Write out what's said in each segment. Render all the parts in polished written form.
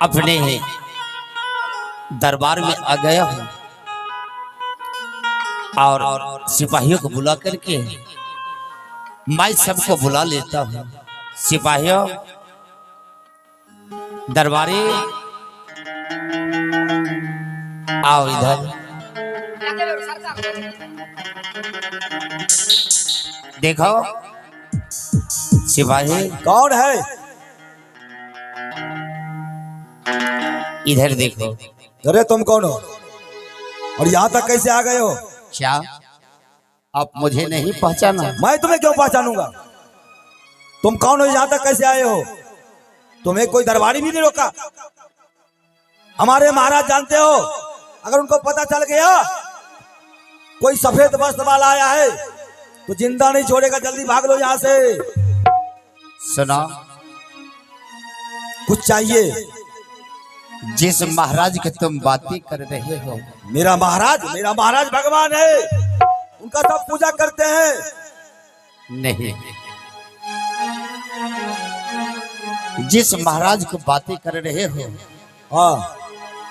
अपने दरबार में आ गया हूँ और सिपाहियों को बुला करके मैं सबको बुला लेता हूँ। सिपाहियों, दरबारी आओ इधर। देखो सिपाही कौन है? इधर देखो। अरे तुम कौन हो और यहाँ तक कैसे आ गए हो? क्या आप मुझे नहीं पहचाना? मैं तुम्हें क्यों पहचानूंगा? तुम कौन हो? यहाँ तक कैसे आए हो? तुम्हें कोई दरबारी भी नहीं रोका? हमारे महाराज जानते हो, अगर उनको पता चल गया कोई सफेद वस्त्र वाला आया है तो जिंदा नहीं छोड़ेगा। जल्दी भाग लो यहाँ से। सुना, कुछ चाहिए? जिस महाराज के तुम बातें कर रहे हो, मेरा महाराज भगवान है, उनका सब पूजा करते हैं। नहीं, जिस महाराज को बातें कर रहे हो, हाँ,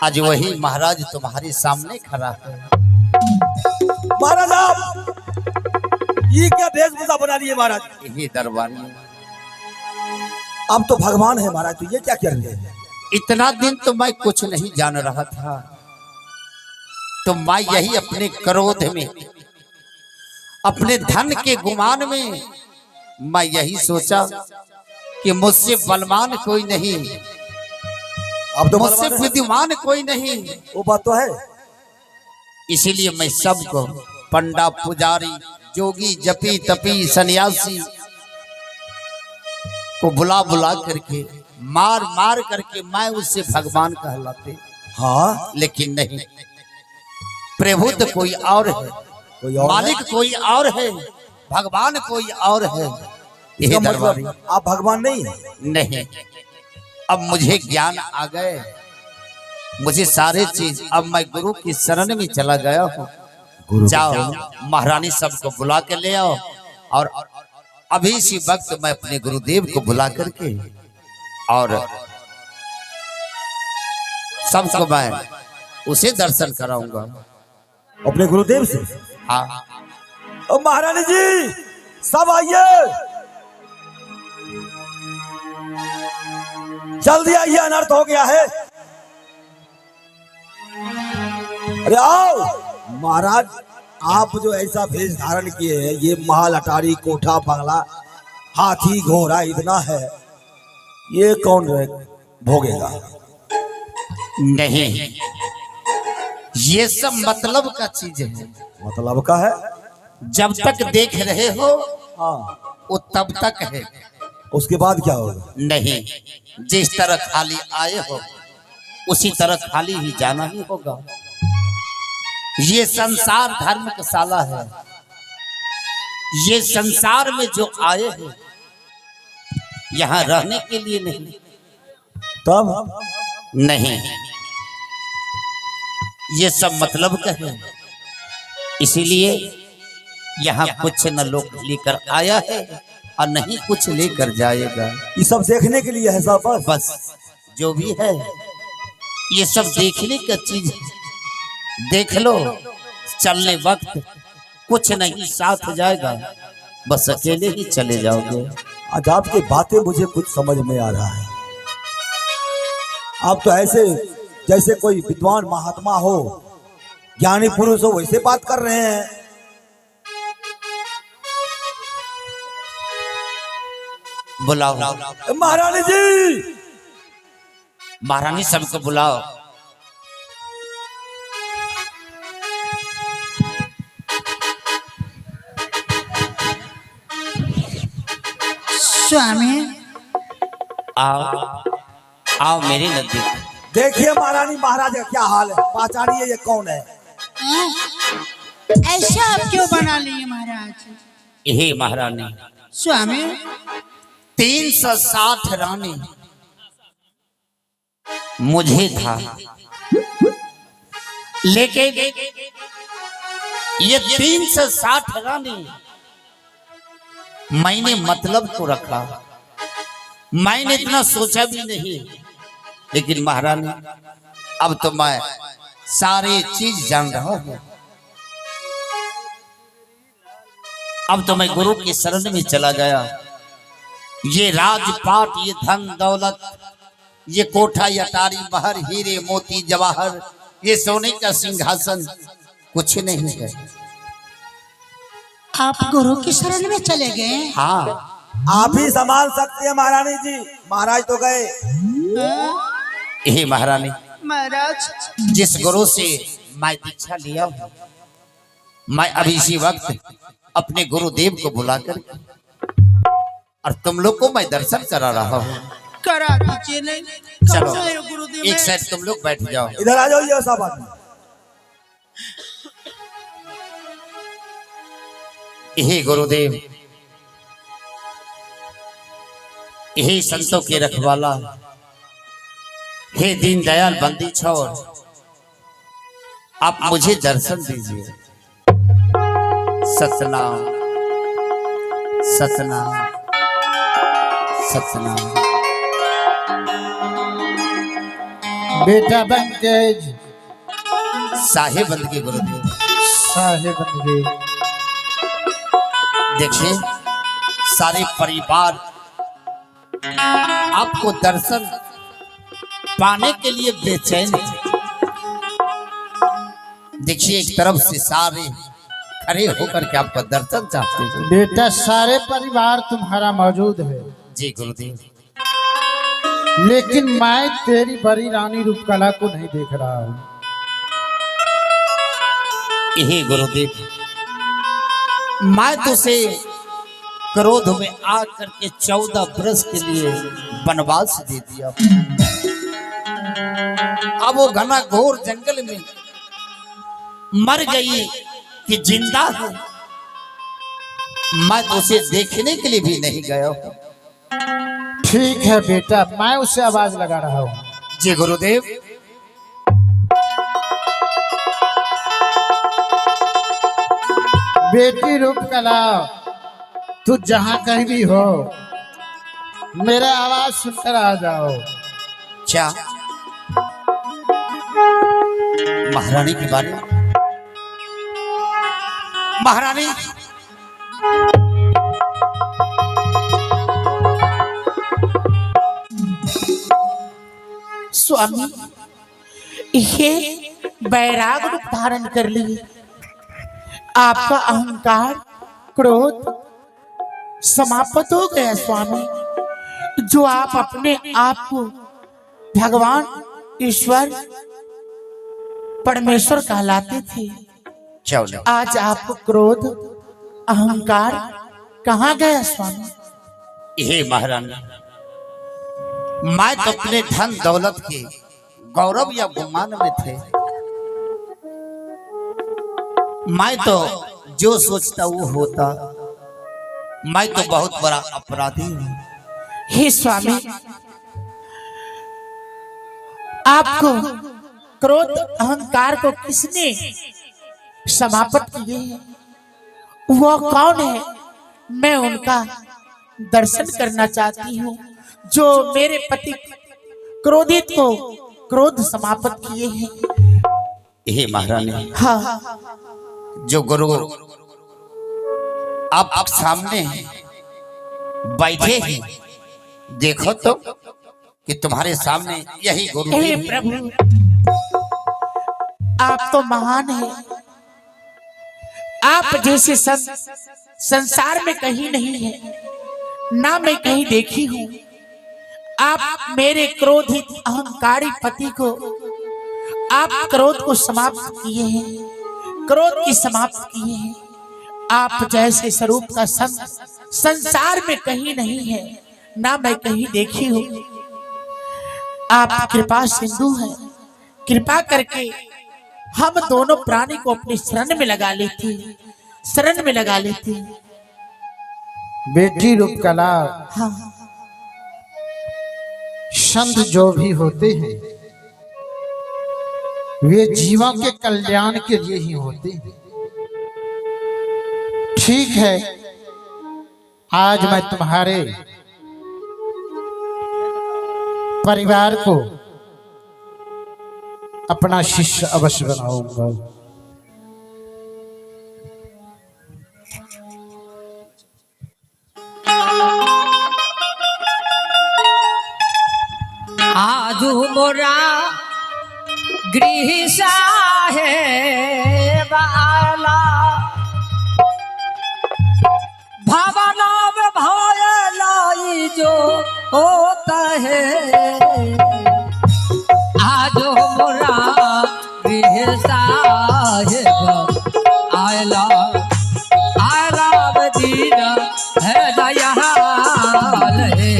आज वही महाराज तुम्हारे सामने खड़ा है। महाराज आप ये क्या वेशभूषा बना लिए महाराज? यही दरबार में अब तो भगवान है महाराज, तो ये क्या कर रहे हैं? इतना दिन तो मैं कुछ नहीं जान रहा था, तो मैं यही अपने क्रोध में, अपने धन के गुमान में, मैं यही सोचा कि मुझसे बलवान कोई नहीं, अब तो मुझसे विद्वान कोई नहीं। वो बात तो है। इसीलिए मैं सबको, पंडा, पुजारी, जोगी, जपी, तपी, सन्यासी को बुला बुला करके, मार मार करके मैं उससे भगवान कहलाते। हाँ, लेकिन नहीं, प्रभु तो कोई और है, कोई और मालिक है? कोई और है, भगवान कोई और है। इसका यह दरबारी मतलब आप भगवान नहीं है? नहीं। अब मुझे ज्ञान आ गए, मुझे सारे चीज, अब मैं गुरु की शरण में चला गया हूँ। जाओ महारानी सबको बुला के ले आओ, और अभी इसी वक्त मैं अपने गुरुदेव को बुला करके और सबको मैं उसे दर्शन कराऊंगा। अपने गुरुदेव से? हाँ। ओ महारानी जी, सब आइए, जल्दी आइए, अनर्थ हो गया है। अरे आओ महाराज, आप जो ऐसा भेष धारण किए हैं, ये महल, अटारी, कोठा, बंगला, हाथी, घोड़ा इतना है, ये कौन भोगेगा? नहीं, ये सब मतलब का चीज है। मतलब का है? जब तक देख रहे हो हाँ, वो तब तक है। उसके बाद क्या होगा? नहीं, जिस तरह खाली आए हो उसी तरह खाली ही जाना ही होगा। ये संसार धर्मशाला है, ये संसार में जो आए हैं यहाँ रहने के लिए नहीं। तब नहीं, ये सब मतलब का है। इसीलिए यहाँ कुछ न लोग लेकर आया है और नहीं कुछ लेकर जाएगा। ये सब देखने के लिए है सब? बस जो भी है ये सब देखने का चीज है। देख लो, चलने वक्त कुछ नहीं साथ जाएगा, बस अकेले ही चले जाओगे। आज आपकी बातें मुझे कुछ समझ में आ रहा है। आप तो ऐसे जैसे कोई विद्वान महात्मा हो, ज्ञानी पुरुष हो, वैसे बात कर रहे हैं। बुलाओ महारानी जी, महारानी सबको बुलाओ। स्वामी, आओ आओ मेरे नजदीक। देखिए महारानी महाराज का क्या हाल है, पहचानिए ये कौन है? ऐसा आप क्यों बना लिए महाराज? यही महारानी। स्वामी, 360 रानी मुझे था, लेकिन ये 360 रानी मैंने मतलब को रखा। मैंने इतना सोचा भी नहीं लेकिन महारानी अब तो मैं सारे चीज जान रहा हूं। अब तो मैं गुरु की शरण में चला गया। ये राजपाट, ये धन दौलत, ये कोठा, ये अटारी, महर, हीरे मोती जवाहर, ये सोने का सिंहासन कुछ नहीं है। आप गुरु की शरण में चले गए। हाँ, आप ही संभाल सकते हैं महारानी जी, महाराज तो गए। यही महारानी, महाराज जिस गुरु से मैं दीक्षा लिया हूं, मैं अभी इसी वक्त अपने गुरुदेव को बुलाकर और तुम लोग को मैं दर्शन करा रहा हूँ। करा दीजिए। नहीं चलो गुरुदेव, एक साइड तुम लोग बैठ जाओ। इधर आ जाओ सब आदमी। यही गुरुदेव, यही संतों के रखवाला, हे दीन दयाल बंदी छोड़, आप मुझे दर्शन दीजिए। सतनाम सतनाम सतनाम। बेटा बन गए, साहेब बंद के गुरुदेव। साहेब बन गए। देखिए सारे परिवार आपको दर्शन पाने के लिए बेचैन है। देखिए एक तरफ से सारे खड़े होकर के आपका दर्शन चाहते हैं। बेटा सारे परिवार तुम्हारा मौजूद है, जी गुरुदेव। लेकिन मैं तेरी बड़ी रानी रूपकला को नहीं देख रहा हूँ। यही गुरुदेव, मैं तुझे क्रोध में आकर के 14 वर्ष के लिए वनवास दे दिया। अब वो घना घोर जंगल में मर गई कि जिंदा है, मैं तो उसे देखने के लिए भी नहीं गया हूं। ठीक है बेटा, मैं उसे आवाज लगा रहा हूँ। जी गुरुदेव। बेटी रूपकला, तू जहाँ कहीं भी हो, मेरा आवाज सुनकर आ जाओ। क्या महारानी के बारे में? महारानी, स्वामी, ये बैराग रूप धारण कर लिए। आपका अहंकार, क्रोध समाप्त हो गया स्वामी। जो आप अपने आप को भगवान, ईश्वर, परमेश्वर कहलाते थे, चलो आज आपको क्रोध, अहंकार कहाँ गया स्वामी? ये महारानी, मैं तो अपने धन दौलत के गौरव या गुमान में थे। मैं तो जो सोचता वो होता। मैं तो बहुत बड़ा अपराधी हूँ। हे स्वामी, आपको क्रोध अहंकार को किसने समाप्त किए हैं? वो कौन है? मैं उनका दर्शन करना चाहती हूँ, जो मेरे पति क्रोधित को क्रोध समाप्त किए हैं। हे महारानी, हाँ, जो गुरु आप सामने बैठे हैं, देखो तो कि तुम्हारे सामने यही गुरु हे हैं। प्रभु, आप तो महान हैं। आप जैसे संसार में कहीं नहीं है, ना मैं कहीं देखी हूँ। आप मेरे क्रोधित अहंकारी पति को, आप क्रोध को समाप्त किए हैं, क्रोध की समाप्त किए हैं। आप जैसे स्वरूप का संसार में कहीं नहीं है, ना मैं कहीं देखी हूँ। आप कृपा सिंधु हैं। कृपा करके हम दोनों प्राणी को अपनी शरण में लगा लेते, शरण में लगा लेते। बेटी रूपकला, हाँ, संत जो भी होते हैं वे जीवों के कल्याण के लिए ही होते हैं। ठीक है, आज मैं तुम्हारे परिवार को अपना शिष्य अवश्य बनाऊंगा। आजू मोरा गृह साहेब आला भवना में भयलाई जो होता है। आजो मोरा गृह साहेब आला आला दीना है दयाल है।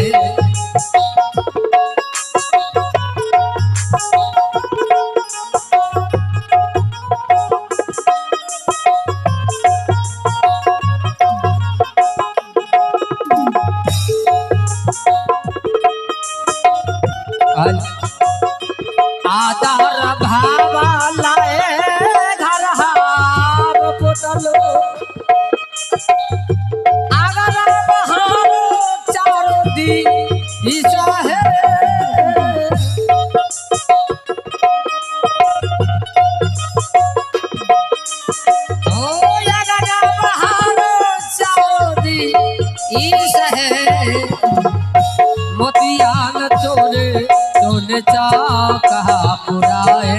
आदर भावा लाए घर हाव पुतलो अगर बहार चारों दी ईसा है। ओ अगर बहार चारों दी ईसा है। मोतियान चोरे चोने कहा पुराए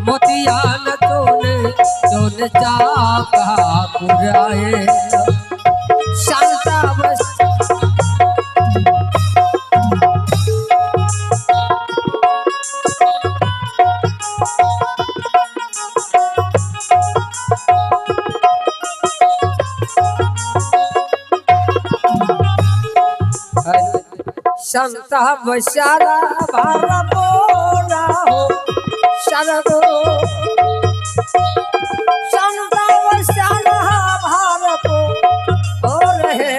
मोतियान चोने चोने कहा पुराए शांता बस संता बशारा भारा बोला हो शरदो संता बशारा भारा बो हो रहे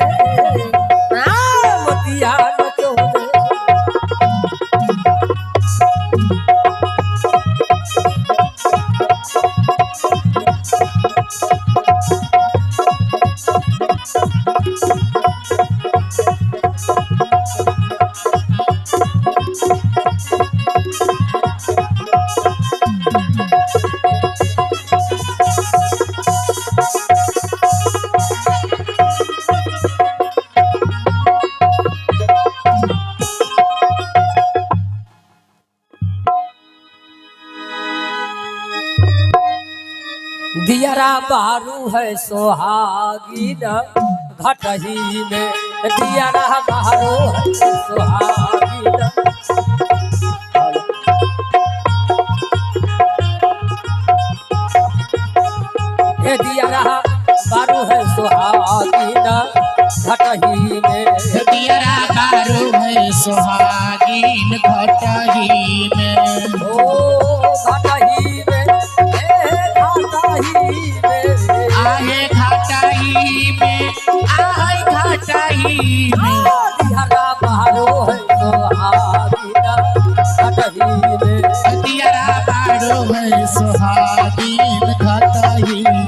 मोतिया चोरे। दियरा बारू है सोहागीन घटही में दियरा बारू है सोहागीन। दियरा बारू है सोहागीन घटही में दियरा बारू है सुहागिन घटही में। ओ घटही में आहे घाटाई में आहे घाटाई में दियरा बारू है सोहागीन घटही में। दियरा बारू है सुहागिन घटही में।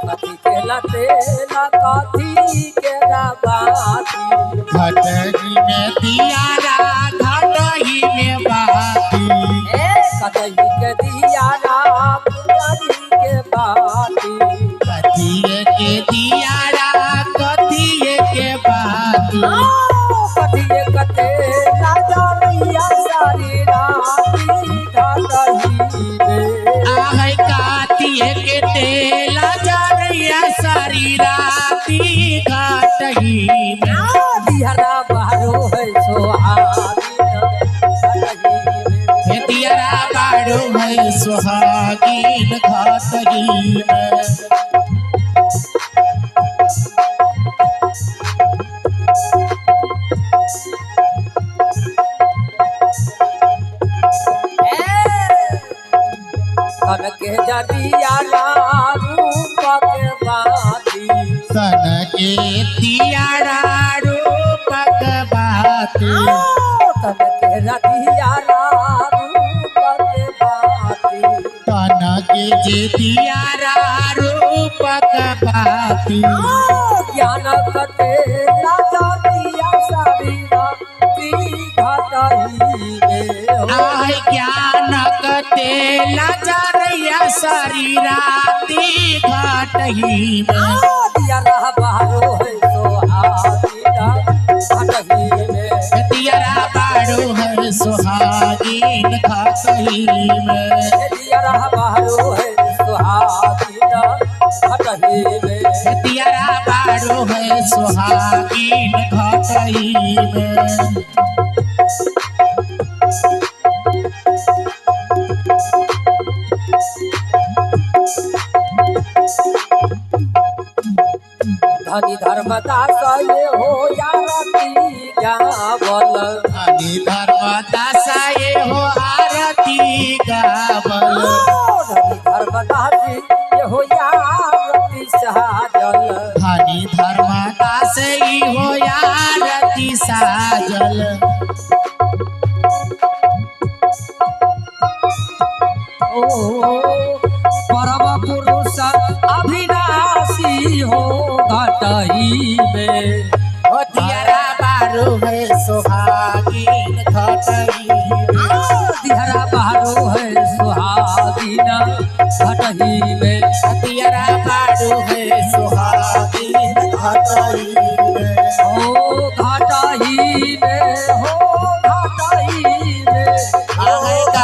कथी के लते ना कथी के बाती घटही में दियारा घटही में बाती। कथी के दियारा पुजारी के बाती कथिए के दियारा कथिए के बाती। कथिए कते ना जानिया सारी राती घटही में। आहे कातिए के तेला जरिया सारी राती घटही में। दियरा बारू है सोहागीन घटही में। दियरा बारू है सुहागिन घटही में। कन के जदिया रूप के बाती सन के दियारा रूपक बाती। तन के रतिया रूप के बाती तन के जे दियारा रूपक बाती। ज्ञान कते ना घटही में आय ज्ञान कतेला जरैया सारी राती घटही में दिया रहा बारो है सोहागिना घटही में दियरा बाड़ो है सुहागिन घटही में दिया रहा बारो है सोहागिना घटही में दियरा बाड़ो है सुहागिन घटही में धनी धर्मदास ये हो यारती गावल धनी धर्मदास ये हो आरती गावल धनी धर्मदास ये हो यारती साजल धनी धर्मदास ये हो आरती साजल परम पुरुष अभिनाशी हो घटही में दियरा बारो है सुहागिन घटही दिहरा बारो है सुहागिना घटही में दियरा बारो है सुहागिन घटही में हो घटही में हो घटही में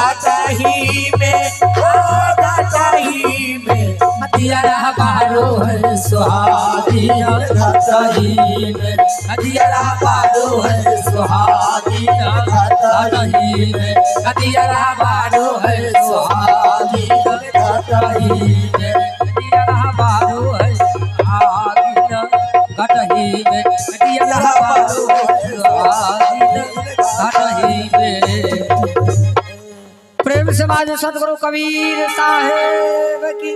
घटही में घटही में दियरा बारो है सुहागिना घटही में दियरा बारो है सुहागिना घटही में दियरा बारो है सुहागिना घटही में दियरा बारो है सुहागिना घटही में दियरा बारो है सुहागिना घटही में। प्रेम से बाजो सतगुरु कबीर साहेब की